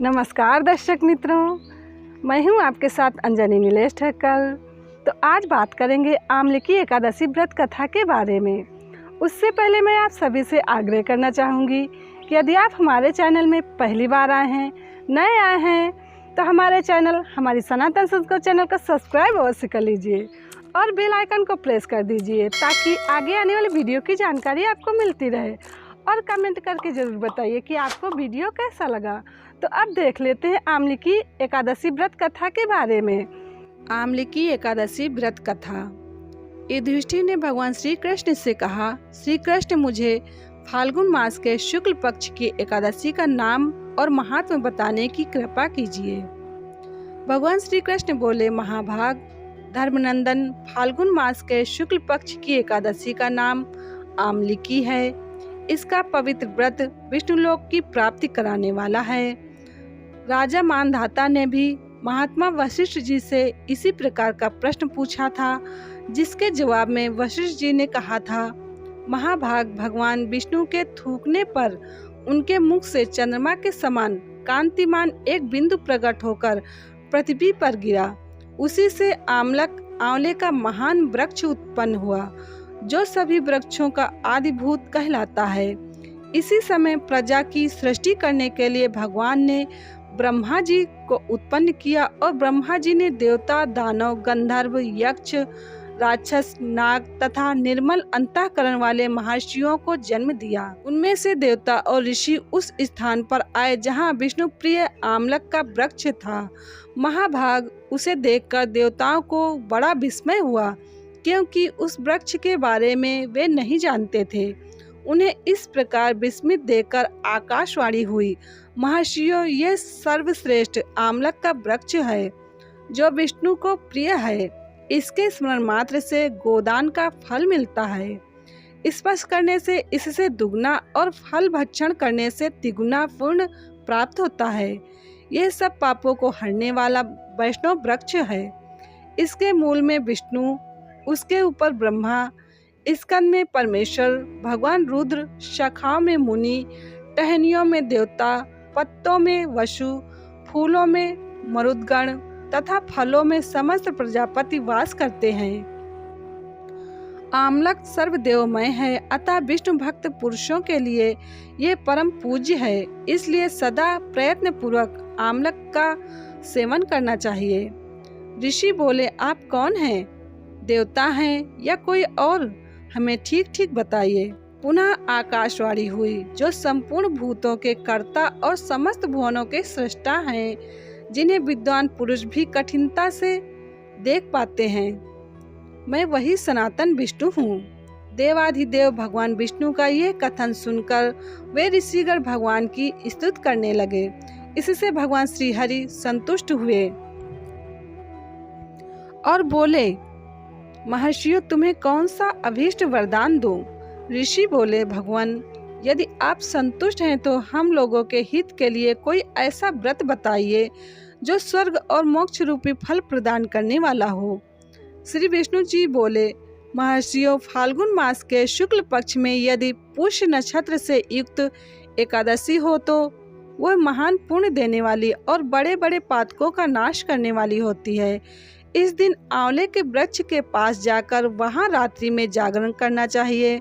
नमस्कार दर्शक मित्रों, मैं हूं आपके साथ अंजनी नीलेश ठक्कर। तो आज बात करेंगे आमले की एकादशी व्रत कथा के बारे में। उससे पहले मैं आप सभी से आग्रह करना चाहूँगी कि यदि आप हमारे चैनल में पहली बार आए हैं, नए आए हैं, तो हमारे चैनल हमारी सनातन संस्कृत चैनल को सब्सक्राइब अवश्य कर लीजिए और बेल आइकन को प्रेस कर दीजिए ताकि आगे आने वाली वीडियो की जानकारी आपको मिलती रहे। और कमेंट करके ज़रूर बताइए कि आपको वीडियो कैसा लगा। तो अब देख लेते हैं आमले की एकादशी व्रत कथा के बारे में। आमले की एकादशी व्रत कथा। युधिष्ठिर ने भगवान श्री कृष्ण से कहा, श्री कृष्ण मुझे फाल्गुन मास के शुक्ल पक्ष की एकादशी का नाम और महात्म्य बताने की कृपा कीजिए। भगवान श्री कृष्ण बोले, महाभाग धर्मनंदन, फाल्गुन मास के शुक्ल पक्ष की एकादशी का नाम आमलिकी है। इसका पवित्र व्रत विष्णुलोक की प्राप्ति कराने वाला है। राजा मानधाता ने भी महात्मा वशिष्ठ जी से इसी प्रकार का प्रश्न पूछा था, जिसके जवाब में वशिष्ठ जी ने कहा था, महाभाग भगवान विष्णु के थूकने पर उनके मुख से चंद्रमा के समान कांतिमान एक बिंदु प्रकट होकर पृथ्वी पर गिरा। उसी से आंवले का महान वृक्ष उत्पन्न हुआ, जो सभी वृक्षों का आदिभूत कहलाता है। इसी समय प्रजा की सृष्टि करने के लिए भगवान ने ब्रह्मा जी को उत्पन्न किया और ब्रह्मा जी ने देवता, दानव, गंधर्व, यक्ष, राक्षस, नाग तथा निर्मल अंतःकरण वाले महर्षियों को जन्म दिया। उनमें से देवता और ऋषि उस स्थान पर आए जहाँ विष्णु प्रिय आमलक का वृक्ष था। महाभाग उसे देखकर देवताओं को बड़ा विस्मय हुआ, क्योंकि उस वृक्ष के बारे में वे नहीं जानते थे। उन्हें इस प्रकार विस्मित देखकर आकाशवाणी हुई, महर्षियों, यह सर्वश्रेष्ठ आमलक का वृक्ष है जो विष्णु को प्रिय है। इसके स्मरण मात्र से गोदान का फल मिलता है। स्पर्श करने से इससे दुगना और फल भक्षण करने से तिगुना पुण्य प्राप्त होता है। यह सब पापों को हरने वाला वैष्णव वृक्ष है। इसके मूल में विष्णु, उसके ऊपर ब्रह्मा, स्कंद में परमेश्वर, भगवान रुद्र, शाखाओं में मुनि, टहनियों में देवता, पत्तों में वसु, फूलों में मरुदगण तथा फलों में समस्त प्रजापति वास करते हैं। आमलक सर्वदेवमय है, अतः विष्णु भक्त पुरुषों के लिए ये परम पूज्य है। इसलिए सदा प्रयत्न पूर्वक आमलक का सेवन करना चाहिए। ऋषि बोले, आप कौन हैं? देवता हैं या कोई और? हमें ठीक ठीक बताइए। पुनः आकाशवाणी हुई, जो संपूर्ण भूतों के कर्ता और समस्त भुवनों के सृष्टा हैं, जिन्हें विद्वान पुरुष भी कठिनता से देख पाते हैं। मैं वही सनातन विष्णु हूँ। देवाधिदेव भगवान विष्णु का यह कथन सुनकर वे ऋषिगण भगवान की स्तुति करने लगे। इससे भगवान श्री हरि संतुष्ट हुए और बोले, महर्षियों, तुम्हें कौन सा अभीष्ट वरदान दूं? ऋषि बोले, भगवान, यदि आप संतुष्ट हैं तो हम लोगों के हित के लिए कोई ऐसा व्रत बताइए जो स्वर्ग और मोक्ष रूपी फल प्रदान करने वाला हो। श्री विष्णु जी बोले, महर्षियों, फाल्गुन मास के शुक्ल पक्ष में यदि पुष्य नक्षत्र से युक्त एकादशी हो तो वह महान पुण्य देने वाली और बड़े बड़े पातकों का नाश करने वाली होती है। इस दिन आंवले के वृक्ष के पास जाकर वहां रात्रि में जागरण करना चाहिए।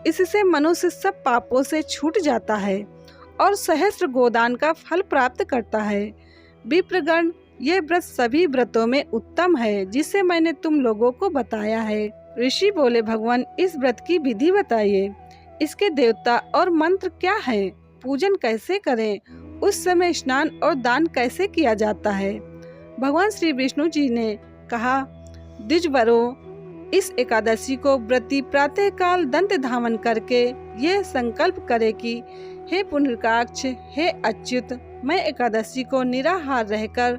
इससे मनुष्य सब पापों से छूट जाता है और सहस्त्र गोदान का फल प्राप्त करता है। विप्रगण, यह व्रत सभी व्रतों में उत्तम है, जिसे मैंने तुम लोगों को बताया है। ऋषि बोले, भगवान, इस व्रत की विधि बताइए। इसके देवता और मंत्र क्या है? पूजन कैसे करें? उस समय स्नान और दान कैसे किया जाता है? भगवान श्री विष्णु जी ने कहा, द्विजवरो, इस एकादशी को व्रती प्रातः काल दंत धावन करके यह संकल्प करे कि हे पुण्यकाक्ष, हे अच्युत, मैं एकादशी को निराहार रहकर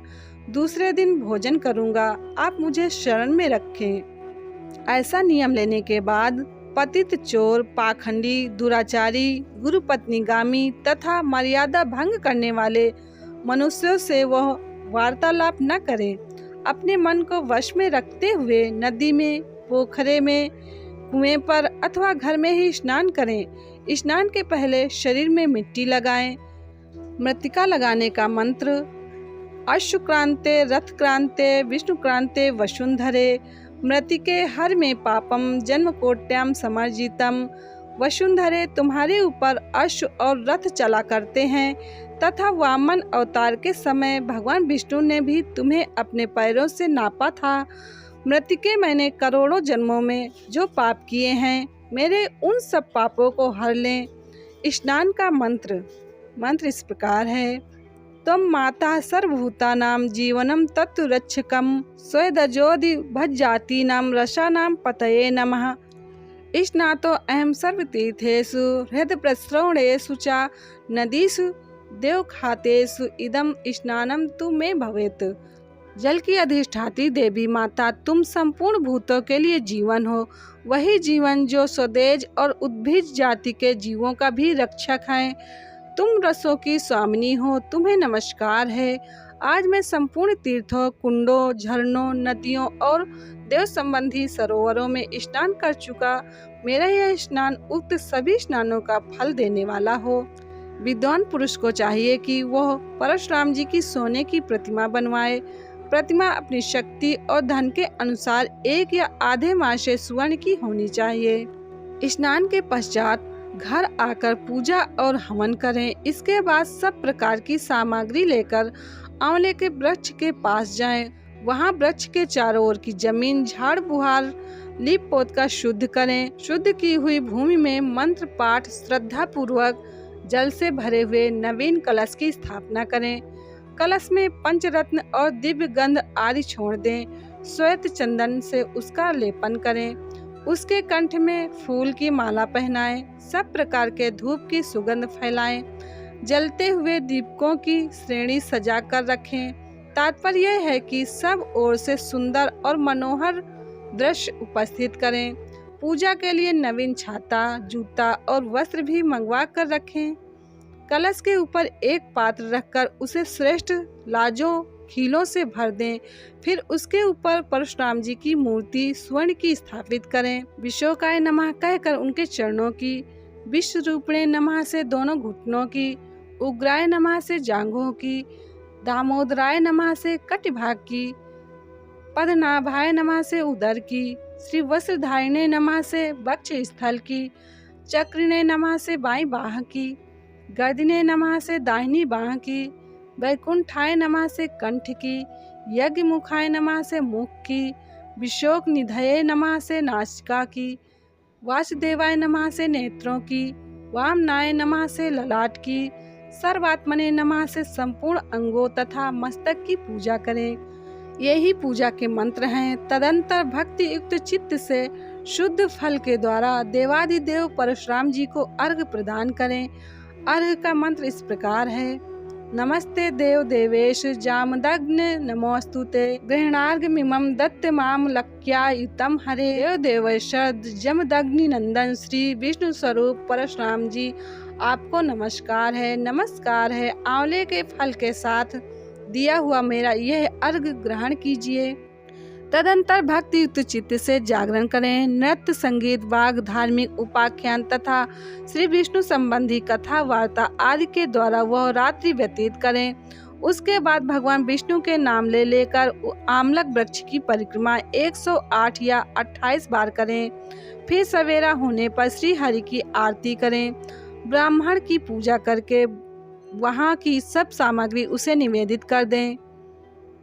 दूसरे दिन भोजन करूंगा। आप मुझे शरण में रखें। ऐसा नियम लेने के बाद पतित, चोर, पाखंडी, दुराचारी, गुरुपत्नीगामी तथा मर्यादा भंग करने वाले मनुष्यों से वह वार्तालाप न करे। अपने मन को वश में रखते हुए नदी में, पोखरे में, कुएं पर अथवा घर में ही स्नान करें। स्नान के पहले शरीर में मिट्टी लगाएं। मृत्तिका लगाने का मंत्र। अश्वक्रांते रथक्रांते विष्णुक्रांते वसुंधरे मृत्तिके हर में पापम जन्मकोट्याम समर्जितम। वसुंधरे तुम्हारे ऊपर अश्व और रथ चला करते हैं तथा वामन अवतार के समय भगवान विष्णु ने भी तुम्हें अपने पैरों से नापा था। मृत्तिके मैंने करोड़ों जन्मों में जो पाप किए हैं मेरे उन सब पापों को हर लें। स्नान का मंत्र इस प्रकार है। त्वं माता सर्वभूतानां जीवनं तत्तुरक्षकं स्वयदजोदि भज्जातीनां रसानां पतये नमः। स्नातो अहं सर्वतीर्थेषु हृदप्रस्रवणेषु च नदीषु देवखातेषु इदं स्नानं तु मे भवेत्। जल की अधिष्ठात्री देवी माता तुम संपूर्ण भूतों के लिए जीवन हो, वही जीवन जो स्वदेज और उद्भिज जाति के जीवों का भी रक्षक है। तुम रसों की स्वामिनी हो, तुम्हें नमस्कार है। आज मैं संपूर्ण तीर्थों, कुंडों, झरनों, नदियों और देव संबंधी सरोवरों में स्नान कर चुका। मेरा यह स्नान उक्त सभी स्नानों का फल देने वाला हो। विद्वान पुरुष को चाहिए कि वह परशुराम जी की सोने की प्रतिमा बनवाए। प्रतिमा अपनी शक्ति और धन के अनुसार 1 या आधे मासे स्वर्ण की होनी चाहिए। स्नान के पश्चात घर आकर पूजा और हवन करें। इसके बाद सब प्रकार की सामग्री लेकर आंवले के वृक्ष के पास जाएं। वहां वृक्ष के चारों ओर की जमीन झाड़ बुहार लीप पोत कर शुद्ध करें। शुद्ध की हुई भूमि में मंत्र पाठ श्रद्धा पूर्वक जल से भरे हुए नवीन कलश की स्थापना करें। कलश में पंचरत्न और दिव्य गंध आदि छोड़ दें। श्वेत चंदन से उसका लेपन करें। उसके कंठ में फूल की माला पहनाएं। सब प्रकार के धूप की सुगंध फैलाएं। जलते हुए दीपकों की श्रेणी सजा कर रखें। तात्पर्य यह है कि सब ओर से सुंदर और मनोहर दृश्य उपस्थित करें। पूजा के लिए नवीन छाता, जूता और वस्त्र भी मंगवा कर रखें। कलश के ऊपर एक पात्र रखकर उसे श्रेष्ठ लाजों खीलों से भर दें। फिर उसके ऊपर परशुराम जी की मूर्ति स्वर्ण की स्थापित करें। विशोकाय नमः कहकर उनके चरणों की, विश्वरूपणे नमः से दोनों घुटनों की, उग्राय नमः से जांघों की, दामोदराय नमः से कटिभाग की, पद्मनाभाय नमः से उदर की, श्री वस्त्रधारिणे नमः से वक्ष स्थल की, चक्रिणे नमः से बाईं बाह की, गर्दिने नमः से दाहिनी बाह की, वैकुंठाय नमः से कंठ की, यज्ञ मुखाय नमः से मुख की, विशोक निधये नमः से नासिका की, वासुदेवाय नमः से नेत्रों की, वामनाय नमः से ललाट की, सर्वात्मने नमः से संपूर्ण अंगों तथा मस्तक की पूजा करें। यही पूजा के मंत्र हैं। तदंतर भक्ति युक्त चित्त से शुद्ध फल के द्वारा देवादिदेव परशुराम जी को अर्घ प्रदान करें। अर्घ का मंत्र इस प्रकार है। नमस्ते देव देवेश जामदग्न नमोस्तुते गृहणार्घमिमं दत्तमाम लक्ष्यायुतं हरे। देव देवेशद जमदग्नि नंदन श्री विष्णु स्वरूप परशुराम जी आपको नमस्कार है। नमस्कार है। आंवले के फल के साथ दिया हुआ मेरा यह अर्घ ग्रहण कीजिए। तदंतर भक्ति युक्त चित्त से जागरण करें। नृत्य, संगीत, वाग, धार्मिक उपाख्यान तथा श्री विष्णु संबंधी कथा वार्ता आदि के द्वारा वह रात्रि व्यतीत करें। उसके बाद भगवान विष्णु के नाम ले लेकर आमलक वृक्ष की परिक्रमा 108 या 28 बार करें। फिर सवेरा होने पर श्री हरि की आरती करें। ब्राह्मण की पूजा करके वहाँ की सब सामग्री उसे निवेदित कर दें।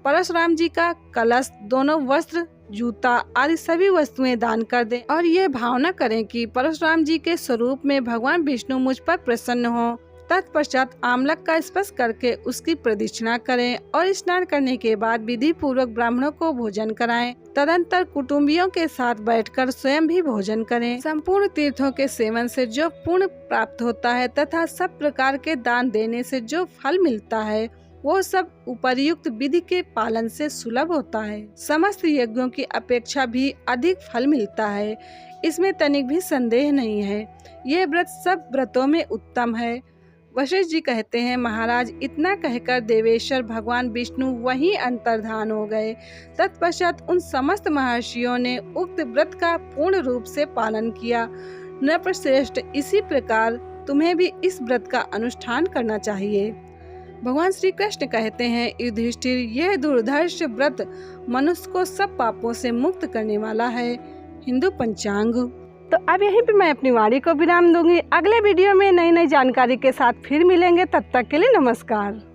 परशुराम जी का कलश, दोनों वस्त्र, जूता आदि सभी वस्तुएं दान कर दें और ये भावना करें कि परशुराम जी के स्वरूप में भगवान विष्णु मुझ पर प्रसन्न हो। तत्पश्चात आमलक का स्पर्श करके उसकी प्रदक्षिणा करें और स्नान करने के बाद विधि पूर्वक ब्राह्मणों को भोजन कराएं। तदंतर कुटुंबियों के साथ बैठकर स्वयं भी भोजन करें। संपूर्ण तीर्थों के सेवन से जो पुण्य प्राप्त होता है तथा सब प्रकार के दान देने से जो फल मिलता है वो सब उपर्युक्त विधि के पालन से सुलभ होता है। समस्त यज्ञों की अपेक्षा भी अधिक फल मिलता है, इसमें तनिक भी संदेह नहीं है। यह व्रत सब व्रतों में उत्तम है। वशिष्ठ जी कहते हैं, महाराज, इतना कहकर देवेश्वर भगवान विष्णु वहीं अंतर्धान हो गए। तत्पश्चात उन समस्त महर्षियों ने उक्त व्रत का पूर्ण रूप से पालन किया। नृपश्रेष्ठ, इसी प्रकार तुम्हें भी इस व्रत का अनुष्ठान करना चाहिए। भगवान श्री कृष्ण कहते हैं, युधिष्ठिर, यह दुर्धर्ष व्रत मनुष्य को सब पापों से मुक्त करने वाला है। हिंदू पंचांग। तो अब यहीं पे मैं अपनी वाणी को विराम दूंगी। अगले वीडियो में नई नई जानकारी के साथ फिर मिलेंगे। तब तक के लिए नमस्कार।